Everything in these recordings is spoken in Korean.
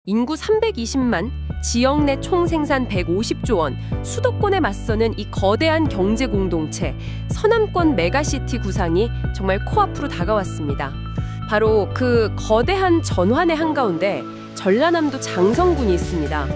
인구 320만, 지역 내 총생산 150조 원, 수도권에 맞서는 이 거대한 경제 공동체, 서남권 메가시티 구상이 정말 코앞으로 다가왔습니다. 바로 그 거대한 전환의 한가운데 전라남도 장성군이 있습니다.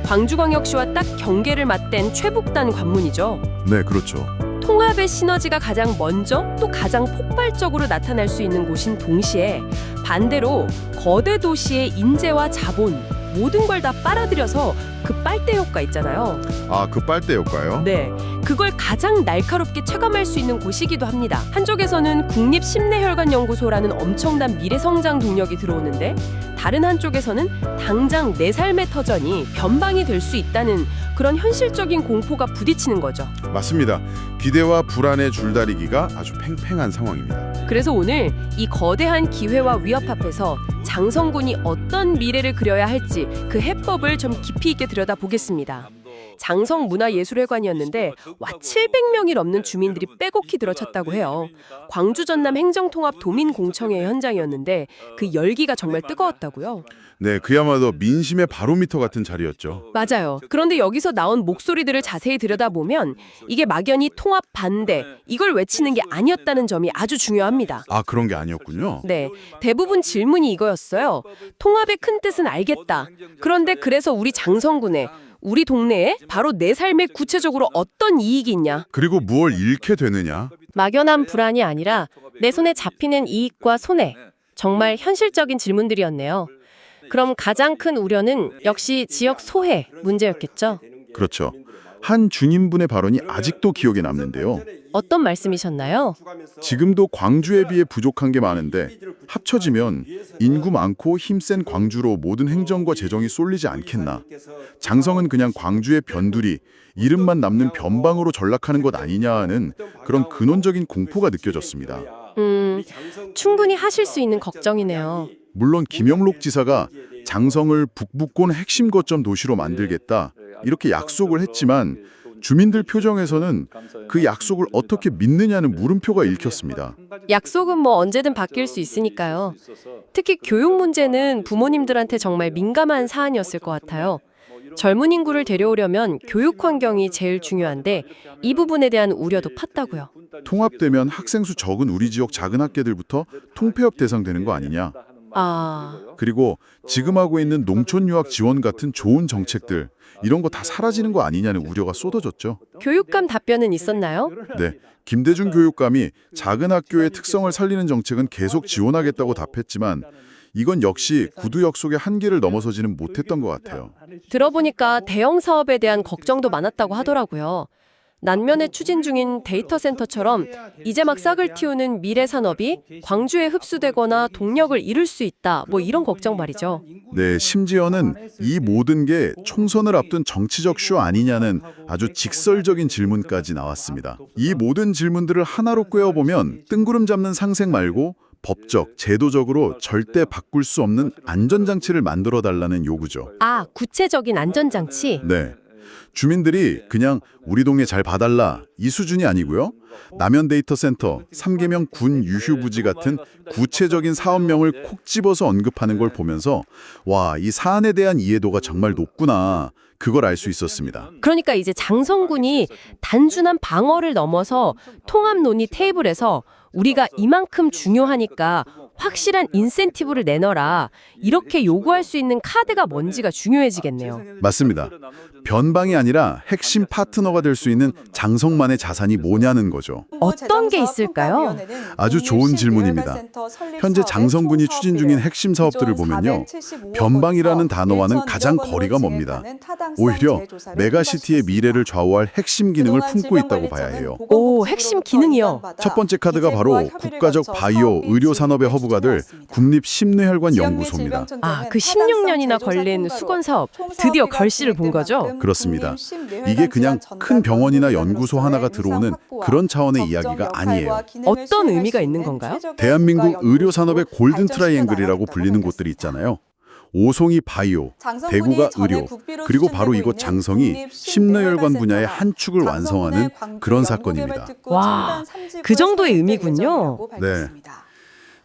광주광역시와 딱 경계를 맞댄 최북단 관문이죠. 네, 그렇죠. 통합의 시너지가 가장 먼저 또 가장 폭발적으로 나타날 수 있는 곳인 동시에 반대로 거대 도시의 인재와 자본 모든 걸 다 빨아들여서 그 빨대 효과 있잖아요. 아, 그 빨대 효과요? 네, 그걸 가장 날카롭게 체감할 수 있는 곳이기도 합니다. 한쪽에서는 국립심내혈관연구소라는 엄청난 미래성장 동력이 들어오는데 다른 한쪽에서는 당장 내 삶의 터전이 변방이 될 수 있다는 그런 현실적인 공포가 부딪히는 거죠. 맞습니다. 기대와 불안의 줄다리기가 아주 팽팽한 상황입니다. 그래서 오늘 이 거대한 기회와 위협 앞에서 장성군이 어떤 미래를 그려야 할지 그 해법을 좀 깊이 있게 들여다보겠습니다. 장성문화예술회관이었는데 와 700명이 넘는 주민들이 빼곡히 들어쳤다고 해요. 광주 전남 행정통합 도민공청회 현장이었는데 그 열기가 정말 뜨거웠다고요. 네, 그야말로 민심의 바로미터 같은 자리였죠. 맞아요. 그런데 여기서 나온 목소리들을 자세히 들여다보면 이게 막연히 통합 반대, 이걸 외치는 게 아니었다는 점이 아주 중요합니다. 아, 그런 게 아니었군요. 네, 대부분 질문이 이거였어요. 통합의 큰 뜻은 알겠다. 그런데 그래서 우리 장성군에 우리 동네에 바로 내 삶에 구체적으로 어떤 이익이 있냐? 그리고 무엇을 잃게 되느냐? 막연한 불안이 아니라 내 손에 잡히는 이익과 손해. 정말 현실적인 질문들이었네요. 그럼 가장 큰 우려는 역시 지역 소외 문제였겠죠? 그렇죠. 한 주민분의 발언이 아직도 기억에 남는데요. 어떤 말씀이셨나요? 지금도 광주에 비해 부족한 게 많은데 합쳐지면 인구 많고 힘센 광주로 모든 행정과 재정이 쏠리지 않겠나. 장성은 그냥 광주의 변두리, 이름만 남는 변방으로 전락하는 것 아니냐 하는 그런 근원적인 공포가 느껴졌습니다. 충분히 하실 수 있는 걱정이네요. 물론 김영록 지사가 장성을 북부권 핵심 거점 도시로 만들겠다 이렇게 약속을 했지만 주민들 표정에서는 그 약속을 어떻게 믿느냐는 물음표가 읽혔습니다. 약속은 뭐 언제든 바뀔 수 있으니까요. 특히 교육 문제는 부모님들한테 정말 민감한 사안이었을 것 같아요. 젊은 인구를 데려오려면 교육 환경이 제일 중요한데 이 부분에 대한 우려도 팠다고요. 통합되면 학생 수 적은 우리 지역 작은 학교들부터 통폐합 대상되는 거 아니냐. 그리고 지금 하고 있는 농촌 유학 지원 같은 좋은 정책들 이런 거 다 사라지는 거 아니냐는 우려가 쏟아졌죠. 교육감 답변은 있었나요? 네, 김대중 교육감이 작은 학교의 특성을 살리는 정책은 계속 지원하겠다고 답했지만 이건 역시 구두 약속의 한계를 넘어서지는 못했던 것 같아요. 들어보니까 대형 사업에 대한 걱정도 많았다고 하더라고요. 난면에 추진 중인 데이터 센터처럼 이제 막 싹을 틔우는 미래 산업이 광주에 흡수되거나 동력을 잃을 수 있다. 뭐 이런 걱정 말이죠. 네, 심지어는 이 모든 게 총선을 앞둔 정치적 쇼 아니냐는 아주 직설적인 질문까지 나왔습니다. 이 모든 질문들을 하나로 꿰어보면 뜬구름 잡는 상생 말고 법적, 제도적으로 절대 바꿀 수 없는 안전장치를 만들어달라는 요구죠. 아, 구체적인 안전장치? 네. 주민들이 그냥 우리 동네 잘 봐달라 이 수준이 아니고요. 남현 데이터 센터, 3계명 군 유휴부지 같은 구체적인 사업명을 콕 집어서 언급하는 걸 보면서 와, 이 사안에 대한 이해도가 정말 높구나. 그걸 알 수 있었습니다. 그러니까 이제 장성군이 단순한 방어를 넘어서 통합 논의 테이블에서 우리가 이만큼 중요하니까 확실한 인센티브를 내놔라. 이렇게 요구할 수 있는 카드가 뭔지가 중요해지겠네요. 맞습니다. 변방이 아니라 핵심 파트너가 될 수 있는 장성만의 자산이 뭐냐는 거죠. 어떤 게 있을까요? 아주 좋은 질문입니다. 현재 장성군이 추진 중인 핵심 사업들을 보면요. 변방이라는 단어와는 가장 거리가 멉니다. 오히려 메가시티의 미래를 좌우할 핵심 기능을 품고 있다고 봐야 해요. 오, 핵심 기능이요? 첫 번째 카드가 바로 국가적 바이오 의료 산업의 허브가 될 국립심뇌혈관연구소입니다. 아, 그 16년이나 걸린 수건 사업 드디어 결실을 본 거죠? 그렇습니다. 이게 그냥 큰 병원이나 연구소 하나가 들어오는 그런 차원의 이야기가 아니에요. 어떤 의미가 있는 건가요? 대한민국 의료 산업의 골든 트라이앵글이라고 불리는 곳들이 있잖아요. 오송이 바이오, 대구가 의료, 그리고 바로 이곳 장성이 심뇌혈관 분야의 한 축을 완성하는 그런 사건입니다. 와, 그 정도의 의미군요. 네.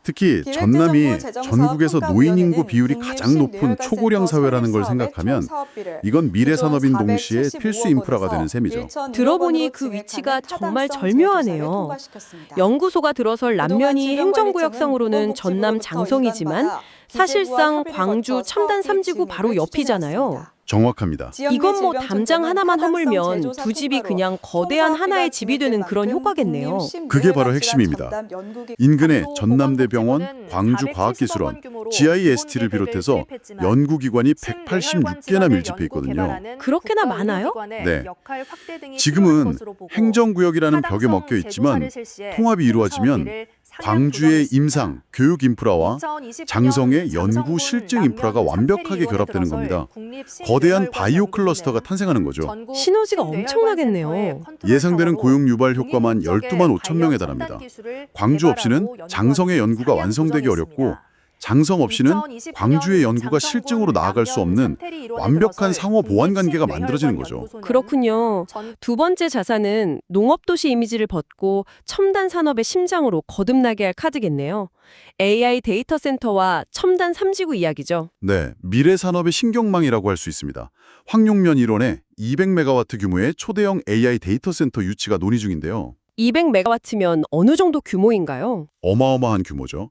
특히 전남이 전국에서 노인 인구 비율이 가장 높은 초고령 사회라는 걸 생각하면 이건 미래 산업인 동시에 필수 인프라가 되는 셈이죠. 들어보니 그 위치가 정말 절묘하네요. 연구소가 들어설 남면이 행정구역상으로는 전남 장성이지만 사실상 광주 첨단 3지구 바로 옆이잖아요. 정확합니다. 이건 뭐 담장 하나만 허물면 두 집이 그냥 거대한 하나의 집이 되는 그런 효과겠네요. 그게 바로 핵심입니다. 인근의 전남대병원, 광주과학기술원, GIST를 비롯해서 연구기관이 186개나 밀집해 있거든요. 그렇게나 많아요? 네. 지금은 행정구역이라는 벽에 먹혀 있지만 통합이 이루어지면 광주의 임상, 교육 인프라와 장성의 연구 실증 인프라가 완벽하게 결합되는 겁니다. 거대한 바이오 클러스터가 탄생하는 거죠. 시너지가 엄청나겠네요. 예상되는 고용 유발 효과만 12만 5천 명에 달합니다. 광주 없이는 장성의 연구가 완성되기 어렵고 장성 없이는 광주의 연구가 실증으로 나아갈 수 없는 완벽한 상호 보완 관계가 만들어지는 거죠. 그렇군요. 두 번째 자산은 농업도시 이미지를 벗고 첨단 산업의 심장으로 거듭나게 할 카드겠네요. AI 데이터 센터와 첨단 3지구 이야기죠. 네, 미래 산업의 신경망이라고 할 수 있습니다. 황룡면 일원에 200메가와트 규모의 초대형 AI 데이터 센터 유치가 논의 중인데요. 200메가와트면 어느 정도 규모인가요? 어마어마한 규모죠.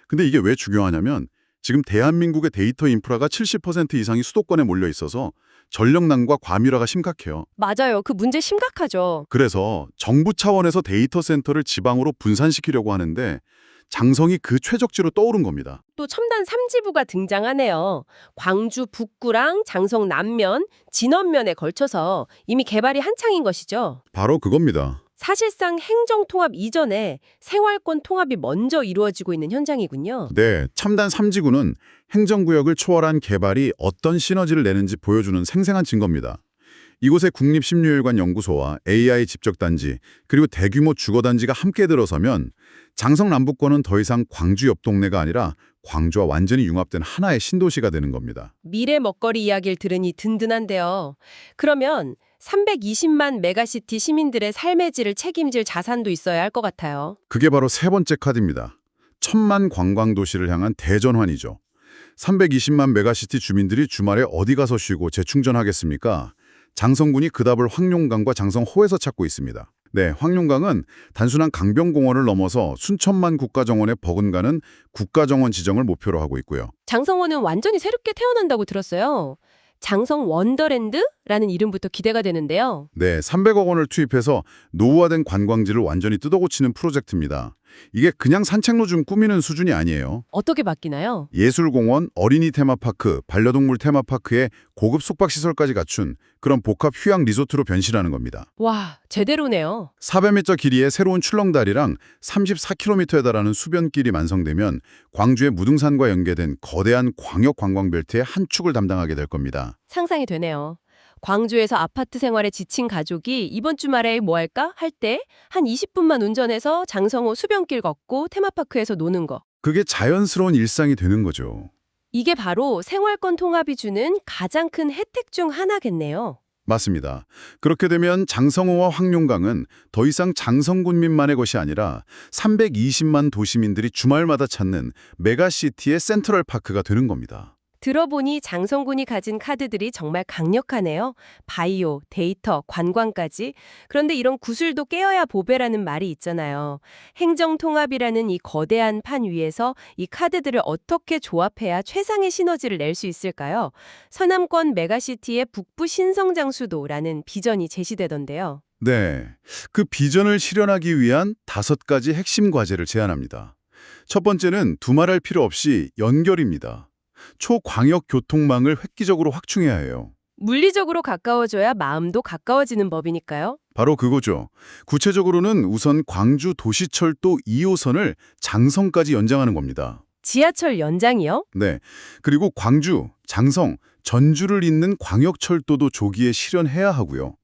근데 이게 왜 중요하냐면 지금 대한민국의 데이터 인프라가 70% 이상이 수도권에 몰려 있어서 전력난과 과밀화가 심각해요. 맞아요. 그 문제 심각하죠. 그래서 정부 차원에서 데이터 센터를 지방으로 분산시키려고 하는데 장성이 그 최적지로 떠오른 겁니다. 또 첨단 3지부가 등장하네요. 광주 북구랑 장성 남면, 진원면에 걸쳐서 이미 개발이 한창인 것이죠. 바로 그겁니다. 사실상 행정통합 이전에 생활권 통합이 먼저 이루어지고 있는 현장이군요. 네, 첨단 3지구는 행정구역을 초월한 개발이 어떤 시너지를 내는지 보여주는 생생한 증거입니다. 이곳에 국립심리혈관 연구소와 AI 집적단지, 그리고 대규모 주거단지가 함께 들어서면 장성 남북권은 더 이상 광주 옆 동네가 아니라 광주와 완전히 융합된 하나의 신도시가 되는 겁니다. 미래 먹거리 이야기를 들으니 든든한데요. 그러면 320만 메가시티 시민들의 삶의 질을 책임질 자산도 있어야 할 것 같아요. 그게 바로 세 번째 카드입니다. 1000만 관광도시를 향한 대전환이죠. 320만 메가시티 주민들이 주말에 어디 가서 쉬고 재충전하겠습니까? 장성군이 그 답을 황룡강과 장성호에서 찾고 있습니다. 네, 황룡강은 단순한 강변공원을 넘어서 순천만 국가정원에 버금가는 국가정원 지정을 목표로 하고 있고요. 장성호는 완전히 새롭게 태어난다고 들었어요. 장성 원더랜드라는 이름부터 기대가 되는데요. 네, 300억 원을 투입해서 노후화된 관광지를 완전히 뜯어고치는 프로젝트입니다. 이게 그냥 산책로 좀 꾸미는 수준이 아니에요. 어떻게 바뀌나요? 예술공원, 어린이 테마파크, 반려동물 테마파크에 고급 숙박시설까지 갖춘 그런 복합 휴양 리조트로 변신하는 겁니다. 와, 제대로네요. 400m 길이의 새로운 출렁다리랑 34km에 달하는 수변길이 완성되면 광주의 무등산과 연계된 거대한 광역 관광벨트의 한 축을 담당하게 될 겁니다. 상상이 되네요. 광주에서 아파트 생활에 지친 가족이 이번 주말에 뭐 할까 할 때 한 20분만 운전해서 장성호 수변길 걷고 테마파크에서 노는 거. 그게 자연스러운 일상이 되는 거죠. 이게 바로 생활권 통합이 주는 가장 큰 혜택 중 하나겠네요. 맞습니다. 그렇게 되면 장성호와 황룡강은 더 이상 장성군민만의 것이 아니라 320만 도시민들이 주말마다 찾는 메가시티의 센트럴 파크가 되는 겁니다. 들어보니 장성군이 가진 카드들이 정말 강력하네요. 바이오, 데이터, 관광까지. 그런데 이런 구슬도 깨어야 보배라는 말이 있잖아요. 행정통합이라는 이 거대한 판 위에서 이 카드들을 어떻게 조합해야 최상의 시너지를 낼 수 있을까요? 서남권 메가시티의 북부 신성장수도라는 비전이 제시되던데요. 네, 그 비전을 실현하기 위한 5가지 핵심 과제를 제안합니다. 첫 번째는 두말할 필요 없이 연결입니다. 초광역 교통망을 획기적으로 확충해야 해요. 물리적으로 가까워져야 마음도 가까워지는 법이니까요. 바로 그거죠. 구체적으로는 우선 광주 도시철도 2호선을 장성까지 연장하는 겁니다. 지하철 연장이요? 네. 그리고 광주, 장성, 전주를 잇는 광역철도도 조기에 실현해야 하고요.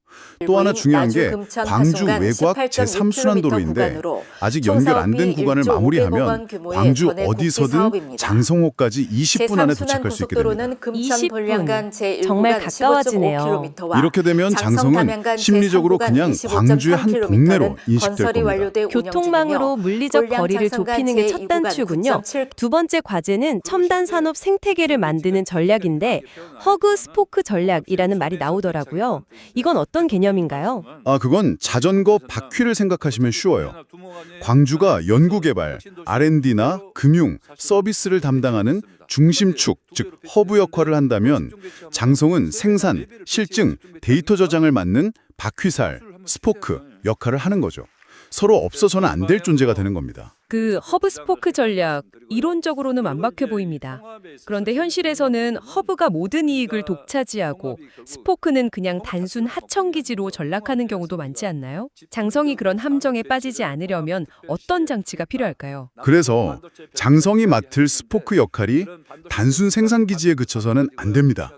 또 하나 중요한 게 광주 외곽 제3순환도로인데 아직 연결 안 된 구간을 마무리하면 광주 어디서든 장성호까지 20분 안에 도착할 수 있게 됩니다. 20분. 정말 가까워지네요. 이렇게 되면 장성은 심리적으로 그냥 광주의 한 동네로 인식될 겁니다. 교통망으로 물리적 거리를 좁히는 게 첫 단추군요. 두 번째 과제는 첨단 산업 생태계를 만드는 전략인데 허그 스포크 전략이라는 말이 나오더라고요. 이건 어떤 개념인가요? 그건 자전거 바퀴를 생각하시면 쉬워요. 광주가 연구개발, R&D나 금융, 서비스를 담당하는 중심축, 즉 허브 역할을 한다면 장성은 생산, 실증, 데이터 저장을 맡는 바퀴살, 스포크 역할을 하는 거죠. 서로 없어서는 안 될 존재가 되는 겁니다. 그 허브 스포크 전략, 이론적으로는 완벽해 보입니다. 그런데 현실에서는 허브가 모든 이익을 독차지하고 스포크는 그냥 단순 하청기지로 전락하는 경우도 많지 않나요? 장성이 그런 함정에 빠지지 않으려면 어떤 장치가 필요할까요? 그래서 장성이 맡을 스포크 역할이 단순 생산기지에 그쳐서는 안 됩니다.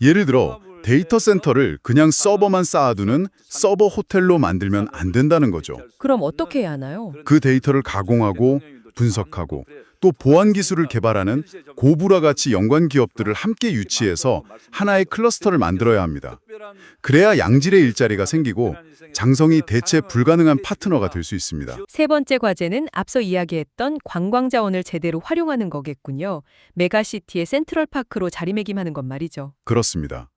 예를 들어 데이터 센터를 그냥 서버만 쌓아두는 서버 호텔로 만들면 안 된다는 거죠. 그럼 어떻게 해야 하나요? 그 데이터를 가공하고 분석하고 또 보안 기술을 개발하는 고부라 가치 연관 기업들을 함께 유치해서 하나의 클러스터를 만들어야 합니다. 그래야 양질의 일자리가 생기고 장성이 대체 불가능한 파트너가 될 수 있습니다. 세 번째 과제는 앞서 이야기했던 관광 자원을 제대로 활용하는 거겠군요. 메가시티의 센트럴파크로 자리매김하는 건 말이죠. 그렇습니다.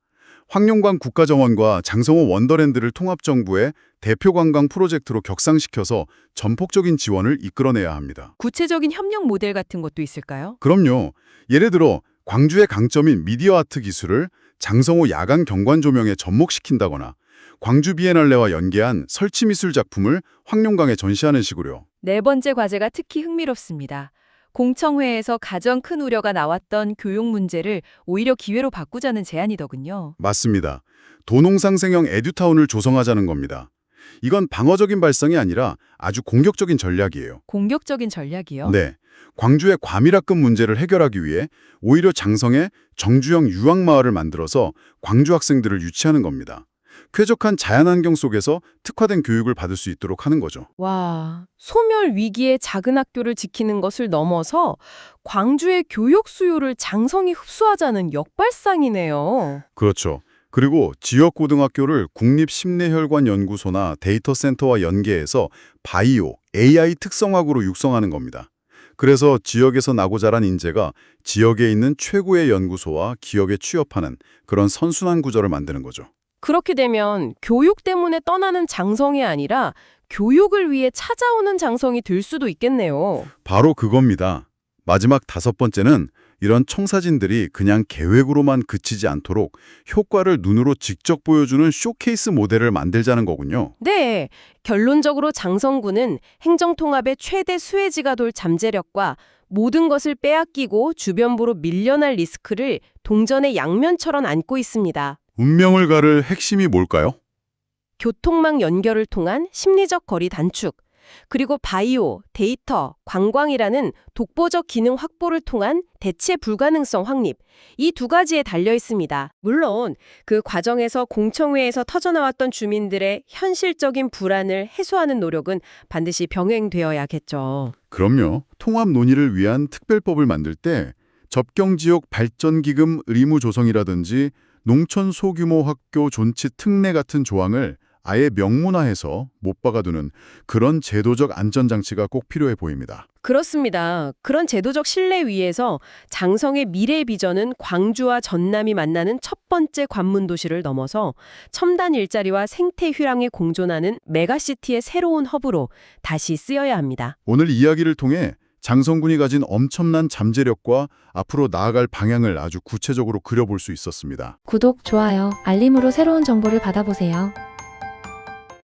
황룡관 국가정원과 장성호 원더랜드를 통합정부의 대표 관광 프로젝트로 격상시켜서 전폭적인 지원을 이끌어내야 합니다. 구체적인 협력 모델 같은 것도 있을까요? 그럼요. 예를 들어 광주의 강점인 미디어 아트 기술을 장성호 야간 경관 조명에 접목시킨다거나 광주 비엔날레와 연계한 설치 미술 작품을 황룡강에 전시하는 식으로요. 네 번째 과제가 특히 흥미롭습니다. 공청회에서 가장 큰 우려가 나왔던 교육 문제를 오히려 기회로 바꾸자는 제안이더군요. 맞습니다. 도농상생형 에듀타운을 조성하자는 겁니다. 이건 방어적인 발상이 아니라 아주 공격적인 전략이에요. 공격적인 전략이요? 네. 광주의 과밀학급 문제를 해결하기 위해 오히려 장성에 정주형 유학마을을 만들어서 광주 학생들을 유치하는 겁니다. 쾌적한 자연환경 속에서 특화된 교육을 받을 수 있도록 하는 거죠. 와, 소멸 위기의 작은 학교를 지키는 것을 넘어서 광주의 교육 수요를 장성이 흡수하자는 역발상이네요. 그렇죠. 그리고 지역 고등학교를 국립심내혈관연구소나 데이터 센터와 연계해서 바이오, AI 특성학으로 육성하는 겁니다. 그래서 지역에서 나고 자란 인재가 지역에 있는 최고의 연구소와 기업에 취업하는 그런 선순환 구조를 만드는 거죠. 그렇게 되면 교육 때문에 떠나는 장성이 아니라 교육을 위해 찾아오는 장성이 될 수도 있겠네요. 바로 그겁니다. 마지막 다섯 번째는 이런 청사진들이 그냥 계획으로만 그치지 않도록 효과를 눈으로 직접 보여주는 쇼케이스 모델을 만들자는 거군요. 네, 결론적으로 장성군은 행정통합의 최대 수혜지가 될 잠재력과 모든 것을 빼앗기고 주변부로 밀려날 리스크를 동전의 양면처럼 안고 있습니다. 운명을 가를 핵심이 뭘까요? 교통망 연결을 통한 심리적 거리 단축, 그리고 바이오, 데이터, 관광이라는 독보적 기능 확보를 통한 대체 불가능성 확립, 이 두 가지에 달려 있습니다. 물론 그 과정에서 공청회에서 터져나왔던 주민들의 현실적인 불안을 해소하는 노력은 반드시 병행되어야겠죠. 그럼요. 통합 논의를 위한 특별법을 만들 때 접경지역 발전기금 의무 조성이라든지 농촌 소규모 학교 존치 특례 같은 조항을 아예 명문화해서 못 박아두는 그런 제도적 안전장치가 꼭 필요해 보입니다. 그렇습니다. 그런 제도적 신뢰 위에서 장성의 미래 비전은 광주와 전남이 만나는 첫 번째 관문 도시를 넘어서 첨단 일자리와 생태 휴양에 공존하는 메가시티의 새로운 허브로 다시 쓰여야 합니다. 오늘 이야기를 통해 장성군이 가진 엄청난 잠재력과 앞으로 나아갈 방향을 아주 구체적으로 그려볼 수 있었습니다. 구독, 좋아요, 알림으로 새로운 정보를 받아보세요.